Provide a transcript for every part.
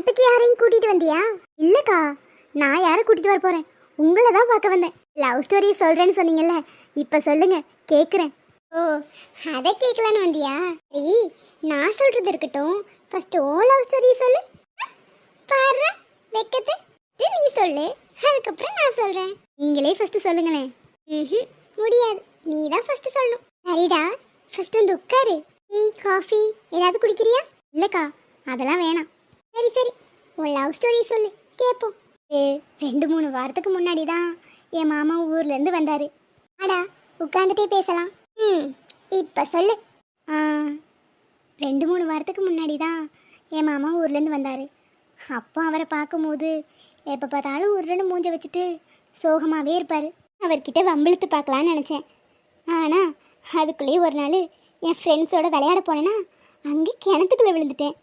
கேம்புக்கு யாரையும் கூட்டிட்டு வந்தியா? இல்லக்கா, நான் யாரை கூட்டிட்டு வர போறேன், உங்களை தான் பார்க்க வந்தேன். லவ் ஸ்டோரி சொல்றேன்னு சொன்னீங்கல்ல, இப்ப சொல்லுங்க, கேக்குறேன். ஓ, அதை கேட்கலான்னு வந்தியா? சரி, நான் சொல்றது இருக்கட்டும், ஃபர்ஸ்ட் ஓ லவ் ஸ்டோரி சொல்லு. பாரு வெக்கத்தை, நீ சொல்லு, அதுக்கப்புறம் நான் சொல்றேன். நீங்களே ஃபர்ஸ்ட் சொல்லுங்களேன். முடியாது, நீ தான் ஃபர்ஸ்ட் சொல்லணும். சரிடா, ஃபர்ஸ்ட் வந்து உட்காரு. டீ காஃபி ஏதாவது குடிக்கிறியா? இல்லக்கா, அதெல்லாம் வேணாம். சரி சரி, உன் லவ் ஸ்டோரி சொல்லு, கேட்போம். 2-3 வாரத்துக்கு முன்னாடி தான் என் மாமா ஊர்ல இருந்து வந்தாரு. அடா, உட்காந்துட்டே பேசலாம். இப்ப சொல்லு. 2-3 வாரத்துக்கு முன்னாடி தான் என் மாமா ஊர்ல இருந்து வந்தாரு. அப்போ அவரை பார்க்கும்போது எப்போ பார்த்தாலும் ஒரு ரெண்டு மூஞ்ச வச்சுட்டு சோகமாகவே இருப்பார். அவர்கிட்ட வம்பிழுத்து பார்க்கலான்னு நினச்சேன். ஆனால் அதுக்குள்ளேயே ஒரு நாள் என் ஃப்ரெண்ட்ஸோட விளையாட போனேன்னா அங்கே கிணத்துக்குள்ளே விழுந்துட்டேன்.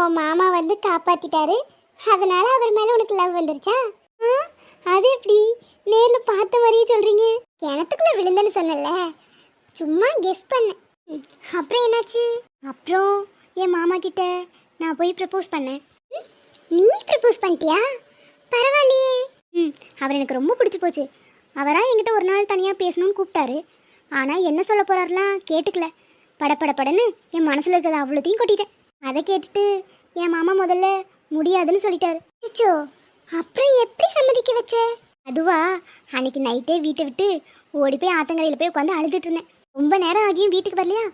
உன் மாமா வந்து காப்பாற்றிட்டாரு, அதனால அவர் மேலே உனக்கு லவ் வந்துருச்சா? அது எப்படி நேரில் பார்த்த மாதிரியே சொல்கிறீங்க? கிணத்துக்குள்ளே விழுந்தேன்னு சொன்னல, சும்மா கெஸ் பண்ணேன். அப்புறம் என்னாச்சு? அப்புறம் என் மாமா கிட்ட நான் போய் ப்ரப்போஸ் பண்ணேன். நீ ப்ரப்போஸ் பண்ணிட்டியா? பரவாயில்லையே. அவர் எனக்கு ரொம்ப பிடிச்சி போச்சு. அவராக என்கிட்ட ஒரு நாள் தனியாக பேசணும்னு கூப்பிட்டாரு. ஆனால் என்ன சொல்ல போகிறாருலாம் கேட்டுக்கல. படப்படன்னு என் மனசில் இருக்கிறத அவ்வளோத்தையும் கொட்டிட்டேன். அதை கேட்டுட்டு என் மாமா முதல்ல முடியாதுன்னு சொல்லிட்டாரு. சிச்சோ, அப்புறம் எப்படி சம்மதிக்க வச்ச? அதுவா, அன்னைக்கு நைட்டே வீட்டை விட்டு ஓடி போய் ஆத்தங்கரையில் போய் உட்காந்து அழுதுட்டு இருந்தேன். ரொம்ப நேரம் ஆகியும் வீட்டுக்கு வரலையா,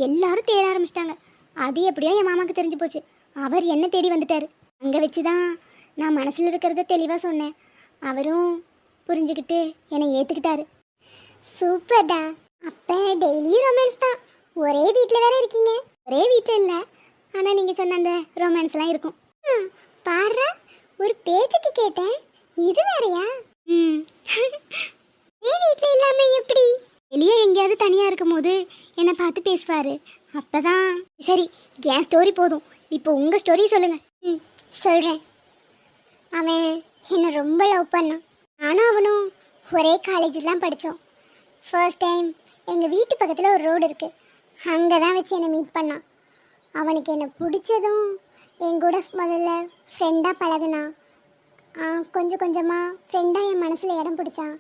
எல்லாரும் தேட ஆரம்பிச்சிட்டாங்க. அது எப்படியோ என் மாமாவுக்கு தெரிஞ்சு போச்சு. அவர் என்ன தேடி வந்துட்டார். அங்கே வச்சு தான் நான் மனசில் இருக்கிறத தெளிவாக சொன்னேன். அவரும் புரிஞ்சுக்கிட்டு என்னை ஏற்றுக்கிட்டாரு. சூப்பர்டா. அப்போ டெய்லியும் ரொமான்ஸ் தான். ஒரே வீட்டில் வேற இருக்கீங்க? ஒரே வீட்டில் இல்லை, ஆனால் நீங்கள் சொன்ன அந்த ரொமான்ஸ்லாம் இருக்கும். பாரு, ஒரு பேச்சுக்கு கேட்டேன், இது வேறையா? வீட்டில் இல்லாமல் எப்படி? வெளியே எங்கேயாவது தனியாக இருக்கும் போது என்னை பார்த்து பேசுவார். அப்போதான். சரி, என் ஸ்டோரி போதும், இப்போ உங்கள் ஸ்டோரி சொல்லுங்கள். சொல்கிறேன். அவன் என்னை ரொம்ப லவ் பண்ணான். நானும் அவனும் ஒரே காலேஜில் தான் படித்தோம். ஃபர்ஸ்ட் டைம் எங்கள் வீட்டு பக்கத்தில் ஒரு ரோடு இருக்குது, அங்கே தான் வச்சு என்னை மீட் பண்ணான். அவனுக்கு என்னை பிடிச்சதும் என் கூட முதல்ல ஃப்ரெண்டாக பழகுனான். கொஞ்சம் கொஞ்சமாக ஃப்ரெண்டாக என் மனசில் இடம் பிடிச்சான்.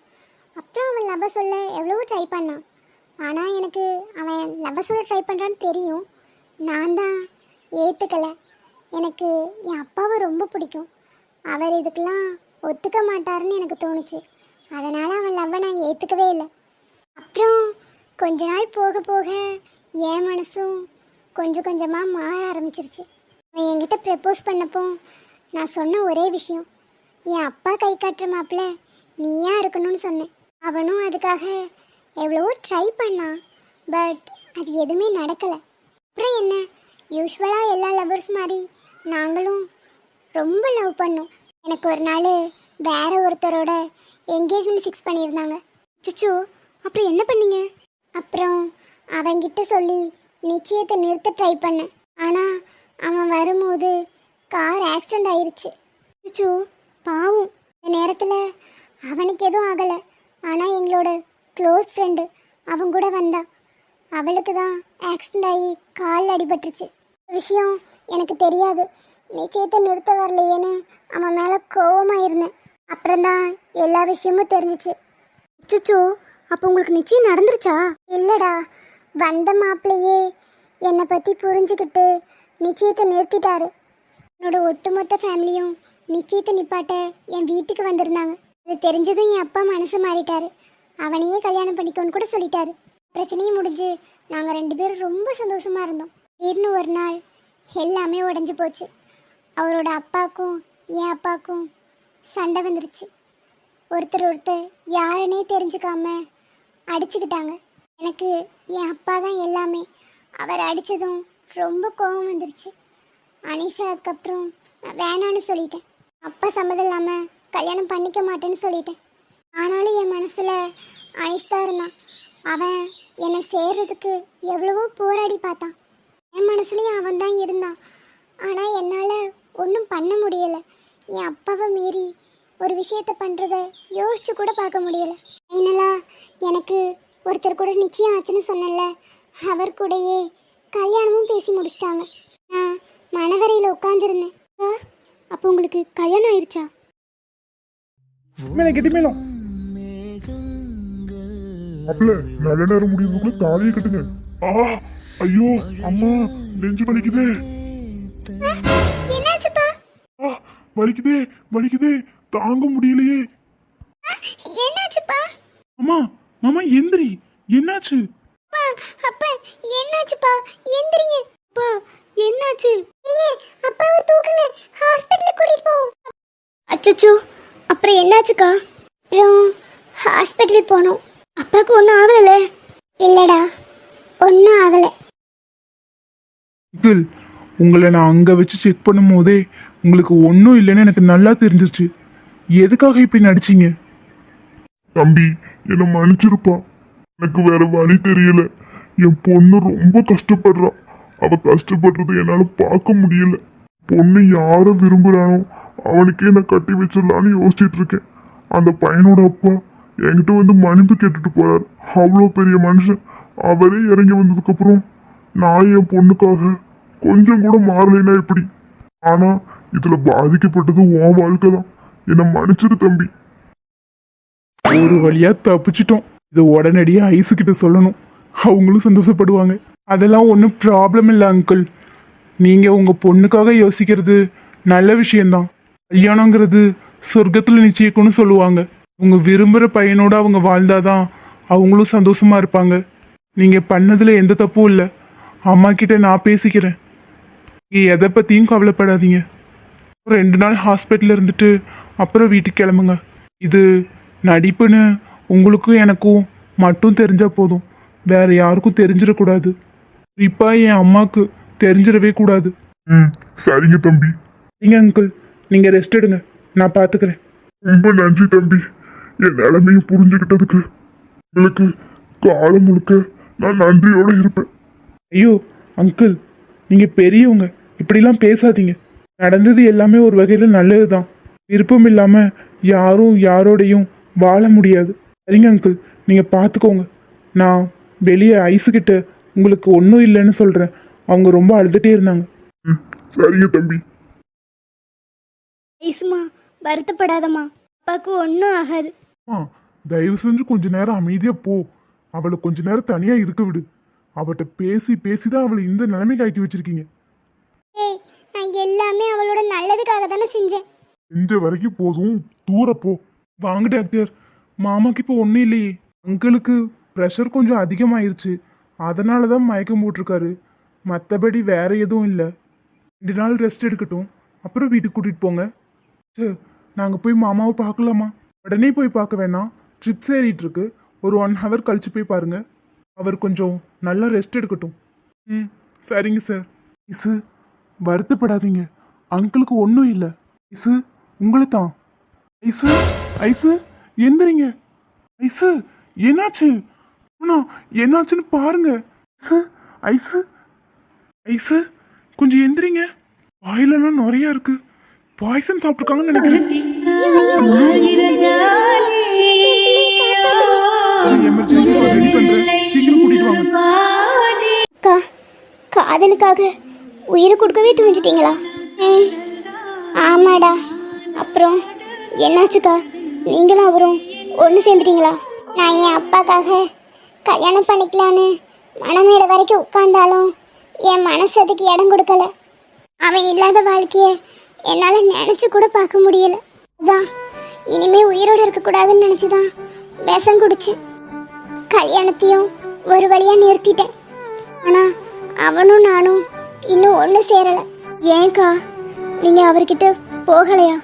அப்புறம் அவன் லவ் சொல்ல எவ்வளவோ ட்ரை பண்ணான். ஆனால் எனக்கு அவன் லவ் சொல்ல ட்ரை பண்ணுறான்னு தெரியும். நான் தான் ஏற்றுக்கலை. எனக்கு என் அப்பாவை ரொம்ப பிடிக்கும். அவர் இதுக்கெல்லாம் ஒத்துக்க மாட்டாருன்னு எனக்கு தோணுச்சு. அதனால் அவன் லவ்வை நான் ஏற்றுக்கவே இல்லை. அப்புறம் கொஞ்ச நாள் போக போக என் மனசும் கொஞ்சம் கொஞ்சமாக மாற ஆரம்பிச்சிருச்சு. அவன் என்கிட்ட ப்ரப்போஸ் பண்ணப்போ நான் சொன்ன ஒரே விஷயம், என் அப்பா கை காட்டுற மாப்பிள்ள நீயா இருக்கணும்னு சொன்னேன். அவனும் அதுக்காக எவ்வளவோ ட்ரை பண்ணான். பட் அது எதுவுமே நடக்கலை. அப்புறம் என்ன, யூஸ்வலாக எல்லா லவ்வர்ஸ் மாதிரி நாங்களும் ரொம்ப லவ் பண்ணோம். எனக்கு ஒரு நாள் வேற ஒருத்தரோட என்கேஜ்மெண்ட் ஃபிக்ஸ் பண்ணியிருந்தாங்க. சுச்சு, அப்புறம் என்ன பண்ணீங்க? அப்புறம் அவன்கிட்ட சொல்லி நிச்சயத்தை நிறுத்த ட்ரை பண்ணேன். ஆனால் அவன் வரும்போது கார் ஆக்சிடெண்ட் ஆயிடுச்சு. சுச்சு, பாவம். இந்த நேரத்தில் அவனுக்கு எதுவும் ஆகலை. ஆனால் எங்களோட க்ளோஸ் ஃப்ரெண்டு அவன் கூட வந்தா. அவளுக்கு தான் ஆக்சிடெண்ட் ஆகி காலில் அடிபட்டுருச்சு. விஷயம் எனக்கு தெரியாது. நிச்சயத்தை நிறுத்த வரலையேன்னு அவன் மேலே கோவமாக இருந்தேன். அப்புறம்தான் எல்லா விஷயமும் தெரிஞ்சிச்சு. சுச்சோ, அப்போ உங்களுக்கு நிச்சயம் நடந்துருச்சா? இல்லைடா, வந்த மாப்பிள்ளையே என்னை பற்றி புரிஞ்சுக்கிட்டு நிச்சயத்தை நிறுத்திட்டாரு. என்னோட ஒட்டுமொத்த ஃபேமிலியும் நிச்சயத்தை நிப்பாட்ட என் வீட்டுக்கு வந்திருந்தாங்க. அது தெரிஞ்சதும் என் அப்பா மனசு மாறிட்டாரு. அவனையே கல்யாணம் பண்ணிக்கோன்னு கூட சொல்லிட்டாரு. பிரச்சனையும் முடிஞ்சு நாங்கள் 2 பேரும் ரொம்ப சந்தோஷமாக இருந்தோம். திடீர்னு ஒரு நாள் எல்லாமே உடஞ்சி போச்சு. அவரோட அப்பாவுக்கும் என் அப்பாவுக்கும் சண்டை வந்துருச்சு. ஒருத்தர் யாருன்னே தெரிஞ்சுக்காம அடிச்சுக்கிட்டாங்க. எனக்கு என் அப்பா தான் எல்லாமே. அவர் அடித்ததும் ரொம்ப கோபம் வந்துருச்சு. அனிஷா அதுக்கப்புறம் நான் வேணான்னு சொல்லிட்டேன். அப்பா சம்மதம் இல்லாமல் கல்யாணம் பண்ணிக்க மாட்டேன்னு சொல்லிட்டேன். ஆனாலும் என் மனசில் அனிஷ் தான் இருந்தான். அவன் என்னை சேர்றதுக்கு எவ்வளவோ போராடி பார்த்தான். என் மனசுலேயும் அவன் தான் இருந்தான். ஆனால் என்னால் ஒன்றும் பண்ண முடியலை. என் அப்பாவை மீறி ஒரு விஷயத்தை பண்ணுறத யோசிச்சு கூட பார்க்க முடியலை. ஃபைனலாக எனக்கு ஒருத்தர் கூட நிச்சயம் ஆச்சுன்னு சொன்னல, அவர் கூடயே கல்யாணமும் பேசி முடிச்சிட்டாங்க. நான் மணவரையில் உட்காந்துருந்தேன். அப்போ உங்களுக்கு கல்யாணம் ஆயிருச்சா? மேலே கெட்டி மேலும் அப்பல நல்ல நேரம் முடியுதுக்குள்ள தாலியை கட்டுங்க. ஐயோ அம்மா, நெஞ்சு வலிக்குதே. என்னாச்சுப்பா? வலிக்குதே வலிக்குதே, தாங்க முடியலையே. என்னாச்சுப்பா? அம்மா மாமா எந்திரி, என்னாச்சு? அப்பா என்னாச்சுப்பா? எந்திரிங்க. அப்பா என்னாச்சு? அப்பாவை தூக்குங்க, ஹாஸ்பிடலுக்கு கூட்டிட்டு போ. அச்சச்சோ, அப்புறம் என்னாச்சுக்கா? அப்புறம் ஹாஸ்பிட்டல் போனோம். அப்பாவுக்கு ஒன்றும் ஆகல? இல்லடா, ஒன்றும் ஆகல. அங்கிள், உங்களை நான் அங்கே வச்சு செக் பண்ணும் போதே உங்களுக்கு ஒன்றும் இல்லைன்னு எனக்கு நல்லா தெரிஞ்சிருச்சு. எதுக்காக இப்படி நடிச்சீங்க? தம்பி, என்னை மன்னிச்சிருப்பா. எனக்கு வேற வழி தெரியல. என் பொண்ணு ரொம்ப கஷ்டப்படுறா. அவ கஷ்டப்படுறது என்னால பார்க்க முடியல. பொண்ணு யார விரும்புறானோ அவனுக்கே நான் கட்டி வச்சிடலான்னு யோசிச்சுட்டு இருக்கேன். அந்த பையனோட அப்பா என்கிட்ட வந்து மன்னிப்பு கேட்டுட்டு போறாரு. அவ்வளோ பெரிய மனுஷன். அவரே இறங்கி வந்ததுக்கு அப்புறம் நான் என் பொண்ணுக்காக கொஞ்சம் கூட மாறலைன்னா எப்படி? ஆனா இதுல பாதிக்கப்பட்டது உன் வாழ்க்கை தான். என்னை மன்னிச்சிரு தம்பி. ஒரு வழியா தப்பிச்சிட்டோம். இதை உடனடியா ஐசு கிட்ட சொல்லணும், அவங்களும் சந்தோஷப்படுவாங்க. அதெல்லாம் ஒன்றும் ப்ராப்ளம் இல்லை அங்கிள். நீங்க உங்க பொண்ணுக்காக யோசிக்கிறது நல்ல விஷயம்தான். கல்யாணங்கிறது சொர்க்கத்துல நிச்சயிக்கும்னு சொல்லுவாங்க. உங்க விரும்புகிற பையனோட அவங்க வாழ்ந்தாதான் அவங்களும் சந்தோஷமா இருப்பாங்க. நீங்க பண்ணதுல எந்த தப்பும் இல்லை. அம்மா கிட்ட நான் பேசிக்கிறேன். நீங்க எதை பத்தியும் கவலைப்படாதீங்க. 2 நாள் ஹாஸ்பிட்டல்ல இருந்துட்டு அப்புறம் வீட்டுக்கு கிளம்புங்க. இது நடிப்புன்னு உங்களுக்கும் எனக்கும் மட்டும் தெரிஞ்சா போதும். வேற யாருக்கும் தெரிஞ்சிடக்கூடாது. குறிப்பா என் அம்மாவுக்கு தெரிஞ்சிடவே கூடாது. சரிங்க தம்பி. நீங்க அங்கிள், நீங்க ரெஸ்ட் எடுங்க, நான் பார்த்துக்கிறேன். ரொம்ப நன்றி தம்பி. என் நிலைமையை புரிஞ்சுக்கிட்டதுக்கு உங்களுக்கு காலம் முழுக்க நான் நன்றியோட இருப்பேன். ஐயோ அங்கிள், நீங்க பெரியவங்க, இப்படிலாம் பேசாதீங்க. நடந்தது எல்லாமே ஒரு வகையில் நல்லது தான். விருப்பம் இல்லாம யாரும் யாரோடையும் வாழ முடியாது. சரிங்க அங்கிள், நீங்க பார்த்துக்கோங்க. நான் வெளியே ஐஸுக்கிட்ட உங்களுக்கு ஒன்றும் இல்லைன்னு சொல்றேன். அவங்க ரொம்ப அழுதுகிட்டே இருந்தாங்க. சரிங்க தம்பி. ஐசுமா, வருத்தப்படாதம்மா. அப்பாவுக்கு ஒன்றும் ஆகாது. தயவு செஞ்சு கொஞ்ச நேரம் அமைதியா போ. அவளை கொஞ்ச நேரம் தனியா இருக்க விடு. அவட்ட பேசி பேசிதான் அவளை இந்த நிலைமைக்கு ஆக்கி வச்சிருக்கீங்க. ஏய், நான் எல்லாமே அவளோட நல்லதுக்காக தானே செஞ்சேன். செஞ்ச வரைக்கும் போதும், தூர போ. வாங்க டாக்டர், மாமாக்கு இப்போ ஒன்றும் இல்லையே. அங்கிளுக்கு ப்ரெஷர் கொஞ்சம் அதிகமாயிருச்சு, அதனால தான் மயக்கம் போட்டிருக்காரு. மற்றபடி வேற எதுவும் இல்லை. 2 நாள் ரெஸ்ட் எடுக்கட்டும், அப்புறம் வீட்டுக்கு கூட்டிகிட்டு போங்க. சரி, நாங்கள் போய் மாமாவை பார்க்கலாமா? உடனே போய் பார்க்க வேணாம், ட்ரிப்ஸ் ஏறிட்டு இருக்கு. ஒரு 1 ஹவர் கழிச்சு போய் பாருங்க. அவர் கொஞ்சம் நல்லா ரெஸ்ட் எடுக்கட்டும். சரிங்க சார். இசு, வருத்தப்படாதீங்க, அங்கிளுக்கு ஒன்றும் இல்லை. இசு, உங்களை தான். ஐசு, ஐசு எந்திரிங்க. ஐசு, என்னாச்சு? அண்ணா, என்னாச்சுன்னு பாருங்க. ஐசு, ஐசு, ஐசு கொஞ்சம் எந்திரிங்க. வாயிலெல்லாம் நிறையா இருக்கு. பாய்சன் சாப்பிட்டுருக்காங்கன்னு நினைக்கிறேன். எமர்ஜென்சி ரெடி பண்றேன், சீக்கிரம் கூட்டிட்டு வாங்க. அக்கா, காதலுக்காக உயிரை கொடுக்கவே துணிஞ்சிட்டீங்களா? ஆமாடா. அப்புறம் என்னாச்சுக்கா? நீங்களும் அவரும் ஒன்று சேர்ந்துட்டீங்களா? நான் என் அப்பாக்காக கல்யாணம் பண்ணிக்கலான்னு மனமேட வரைக்கும் உட்கார்ந்தாலும் என் மனசு அதுக்கு இடம் கொடுக்கல. அவன் இல்லாத வாழ்க்கையை என்னால் நினச்சி கூட பார்க்க முடியல. அதான் இனிமே உயிரோடு இருக்கக்கூடாதுன்னு நினச்சிதான் விஷம் குடிச்சேன். கல்யாணத்தையும் ஒரு வழியாக நிறுத்திட்டேன். ஆனால் அவனும் நானும் இன்னும் ஒன்று சேரலை. ஏன்க்கா, நீங்கள் அவர்கிட்ட போகலையா?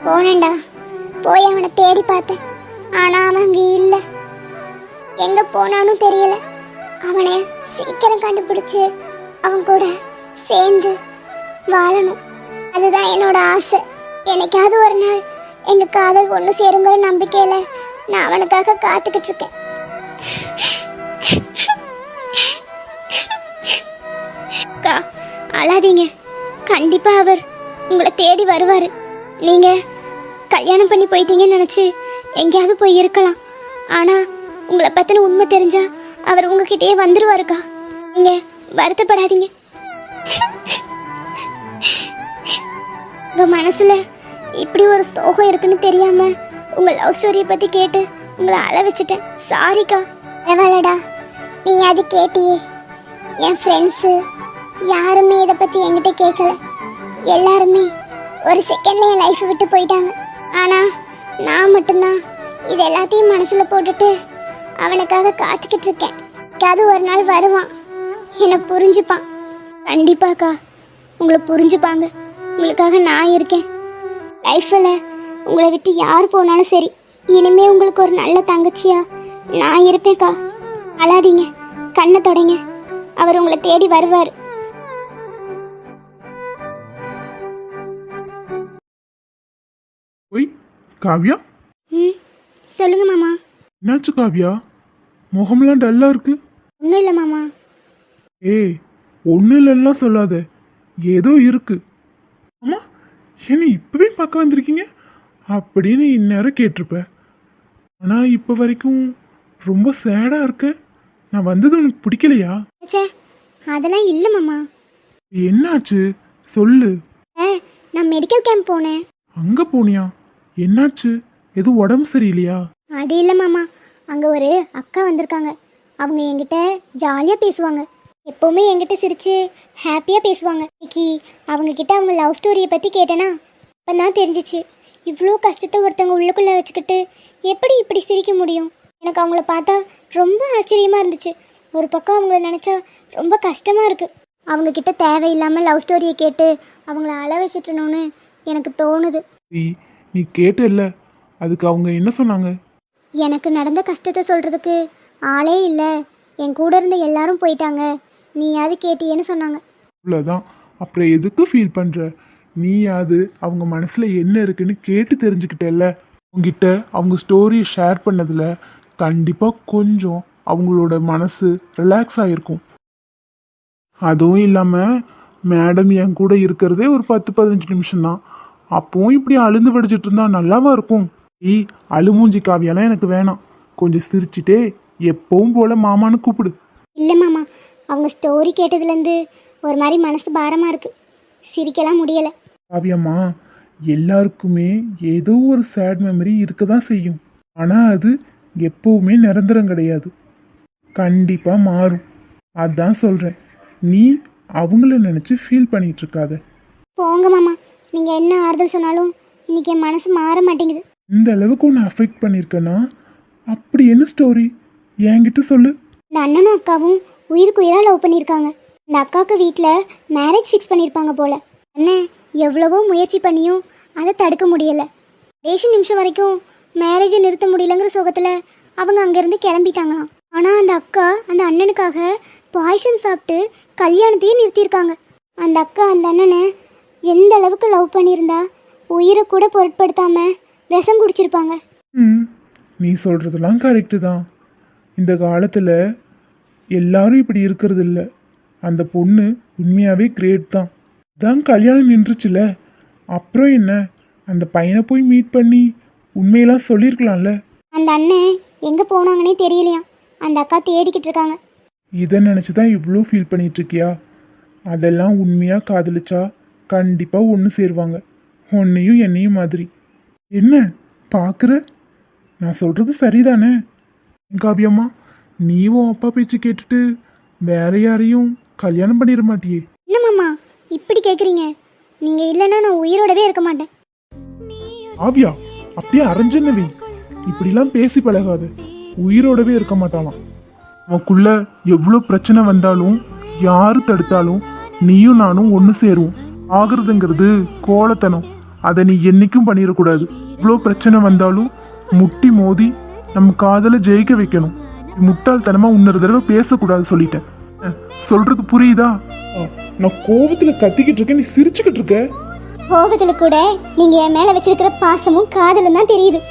போனேன்டா, போய் அவனை தேடி பார்த்தேன். ஆனால் அவன் அங்கே இல்லை. எங்கே போனானும் தெரியல. அவனை சீக்கிரம் கண்டுபிடிச்சு அவன் கூட சேர்ந்து வாழணும். அதுதான் என்னோட ஆசை. என்னைக்காவது ஒரு நாள் எங்கள் காதல் ஒன்று சேருங்கிற நம்பிக்கையில் நான் அவனுக்காக காத்துக்கிட்டு இருக்கேன். அக்கா, அழாதீங்க. கண்டிப்பா அவர் உங்களை தேடி வருவாரு. நீங்க கல்யாணம் பண்ணி போயிட்டீங்கன்னு நினைச்சு எங்கேயாவது போய் இருக்கலாம். ஆனா உங்களை பத்தின உண்மை தெரிஞ்சா அவர் உங்ககிட்டயே வந்துருவாருக்கா. நீங்க வருத்தப்படாதீங்க. உங்கள் மனசில் இப்படி ஒரு சோகம் இருக்குன்னு தெரியாமல் உங்கள் லவ் ஸ்டோரியை பற்றி கேட்டு உங்களை அழ வச்சுட்டேன். சாரிக்கா. பரவாயில்லடா, நீ அது கேட்டியே. என் ஃப்ரெண்ட்ஸு யாருமே இதை பற்றி என்கிட்ட கேட்கல. எல்லாருமே ஒரு செகண்ட்ல என் லைஃப்பை விட்டு போயிட்டாங்க. ஆனால் நான் மட்டும்தான் இது எல்லாத்தையும் மனசில் போட்டுட்டு அவனுக்காக காத்துக்கிட்டு இருக்கேன். அது ஒரு நாள் வருவான், என்னை புரிஞ்சுப்பான். கண்டிப்பாக்கா, உங்களை புரிஞ்சுப்பாங்க. உங்களுக்காக நான் இருக்கேன். லைஃப்பில் உங்களை விட்டு யார் போனாலும் சரி, இனிமே உங்களுக்கு ஒரு நல்ல தங்கச்சியா நான் இருப்பேன்க்கா. அழாதீங்க, கண்ணை தொடைங்க. அவர் உங்களை தேடி வருவார். ஒய் காவ்யா, ம், சொல்லுங்க மாமா. என்னாச்சு காவ்யா? முகம்லாம் டல்லா இருக்கு. ஒன்றும் இல்லை மாமா. ஏய், ஒன்றும் இல்லைன்னா சொல்லாத, ஏதோ இருக்கு. அம்மா, என்ன இப்பவே பார்க்க வந்திருக்கீங்க அப்படின்னு இந்நேரம் கேட்டிருப்ப. ஆனால் இப்போ வரைக்கும் ரொம்ப சேடாக இருக்க. நான் வந்தது உனக்கு பிடிக்கலையா? ச்சே, அதெல்லாம் இல்லை மாமா. என்னாச்சு சொல்லு. நான் மெடிக்கல் கேம்ப் போனேன். அங்கே போனியா? என்னாச்சு? எதுவும் உடம்பு சரியில்லையா? அது இல்லை மாமா, அங்கே ஒரு அக்கா வந்திருக்காங்க. அவங்க என்கிட்ட ஜாலியாக பேசுவாங்க. எப்போவுமே என்கிட்ட சிரித்து ஹாப்பியாக பேசுவாங்க. இன்னைக்கு அவங்கக்கிட்ட அவங்க லவ் ஸ்டோரியை பற்றி கேட்டேன்னா அப்போ தான் தெரிஞ்சிச்சு, இவ்வளோ கஷ்டத்தை ஒருத்தவங்க உள்ளுக்குள்ளே வச்சுக்கிட்டு எப்படி இப்படி சிரிக்க முடியும். எனக்கு அவங்கள பார்த்தா ரொம்ப ஆச்சரியமாக இருந்துச்சு. ஒரு பக்கம் அவங்கள நினச்சா ரொம்ப கஷ்டமாக இருக்குது. அவங்கக்கிட்ட தேவையில்லாமல் லவ் ஸ்டோரியை கேட்டு அவங்கள அழ வச்சுட்டணும்னு எனக்கு தோணுது. நீ கேட்டல்ல, அதுக்கு அவங்க என்ன சொன்னாங்க? எனக்கு நடந்த கஷ்டத்தை சொல்கிறதுக்கு ஆளே இல்லை, என் கூட இருந்த எல்லாரும் போயிட்டாங்க, நீயாவது கேட்டியேன்னு சொன்னாங்க. இவ்வளோதான். அப்புறம் எதுக்கு ஃபீல் பண்ணுற? நீயாவது அவங்க மனசில் என்ன இருக்குன்னு கேட்டு தெரிஞ்சுக்கிட்டல்ல. உங்ககிட்ட அவங்க ஸ்டோரியை ஷேர் பண்ணதில் கண்டிப்பாக கொஞ்சம் அவங்களோட மனசு ரிலாக்ஸ் ஆகிருக்கும். அதுவும் இல்லாமல் மேடம் என் கூட இருக்கிறதே ஒரு 10-15 நிமிஷம்தான். அப்பவும் இப்படி அழுந்து படிச்சுட்டு இருந்தா நல்லாவா இருக்கும்? அழுமூஞ்சி காவியெல்லாம் எனக்கு வேணாம். கொஞ்சம் சிரிச்சுட்டே எப்பவும் போல மாமான்னு கூப்பிடு. இல்லை மாமா, அவங்க ஸ்டோரி கேட்டதுலேருந்து ஒரு மாதிரி மனசு பாரமாக இருக்குது. சிரிக்கலாம் முடியலை. காவியம்மா, எல்லாருக்குமே ஏதோ ஒரு சேட் மெமரி இருக்க தான் செய்யும். ஆனால் அது எப்பவுமே நிரந்தரம் கிடையாது. கண்டிப்பாக மாறும். அதான் சொல்கிறேன். நீ அவங்கள நினச்சி ஃபீல் பண்ணிட்டு இருக்காத. போங்க மாமா, நீங்கள் என்ன ஆறுதல் சொன்னாலும் இன்னைக்கு என் மனசு மாற மாட்டேங்குது. இந்த அளவுக்கு ஒன்று அஃபெக்ட் பண்ணியிருக்கேன்னா அப்படி என்ன ஸ்டோரி என்கிட்ட சொல்லு. இந்த அண்ணனும் அக்காவும் உயிருக்கு உயிராக லவ் பண்ணியிருக்காங்க. இந்த அக்காவுக்கு வீட்டில் மேரேஜ் ஃபிக்ஸ் பண்ணியிருப்பாங்க போல். அண்ணன் எவ்வளவோ முயற்சி பண்ணியும் அதை தடுக்க முடியலை. கடைசி நிமிஷம் வரைக்கும் மேரேஜை நிறுத்த முடியலங்கிற சோகத்தில் அவங்க அங்கேருந்து கிளம்பிட்டாங்களாம். ஆனால் அந்த அக்கா அந்த அண்ணனுக்காக பாய்சன் சாப்பிட்டு கல்யாணத்தையே நிறுத்தியிருக்காங்க. அந்த அக்கா அந்த அண்ணனை எந்த அளவுக்கு லவ் பண்ணியிருந்தா உயிரை கூட பொருட்படுத்தாமல் விஷம் குடிச்சிருப்பாங்க. நீ சொல்கிறதெல்லாம் கரெக்டு தான். இந்த காலத்தில் எல்லாரும் இப்படி இருக்கிறது இல்லை. அந்த பொண்ணு உண்மையாகவே கிரேட் தான். தான் கல்யாணம் நின்றுச்சுல, அப்புறம் என்ன? அந்த பையனை போய் மீட் பண்ணி உண்மையெல்லாம் சொல்லியிருக்கலாம்ல. அந்த அண்ணன் எங்கே போனாங்கன்னே தெரியலையாம். அந்த அக்கா தேடிக்கிட்டு இருக்காங்க. இதை நினச்சி தான் இவ்வளோ ஃபீல் பண்ணிட்டு இருக்கியா? அதெல்லாம் உண்மையாக காதலிச்சா கண்டிப்பாக ஒன்று சேருவாங்க, உன்னையும் என்னையும் மாதிரி. என்ன பார்க்குற? நான் சொல்கிறது சரிதானே காவியம்மா? நீவும் அப்பா பேச்சு கேட்டுட்டு வேற யாரையும் கல்யாணம் பண்ணிட மாட்டியே? என்ன மாமா இப்படி கேட்குறீங்க? நீங்கள் இல்லைன்னா நான் உயிரோடவே இருக்க மாட்டேன். காவியா, அப்படியே அரைஞ்சனவி இப்படிலாம் பேசி பழகாத. உயிரோடவே இருக்க மாட்டாளாம். அவக்குள்ள எவ்வளோ பிரச்சனை வந்தாலும் யாரு தடுத்தாலும் நீயும் நானும் ஒன்று சேருவோம். ஆகுறதுங்கிறது கோலத்தனம். அதை நீ என்னைக்கும் பண்ணிடக்கூடாது. இவ்வளோ பிரச்சனை வந்தாலும் முட்டி மோதி நம்ம காதலை ஜெயிக்க வைக்கணும். முட்டாள்தனமா இன்னொரு தடவை பேசக்கூடாது சொல்லிட்டேன். சொல்றது புரியுதா? நான் கோபத்துல கத்திக்கிட்டு இருக்கேன், நீ சிரிச்சுக்கிட்டு இருக்க. கோபத்தில் கூட நீங்கள் என் மேலே வச்சிருக்கிற பாசமும் காதலும் தான் தெரியுது.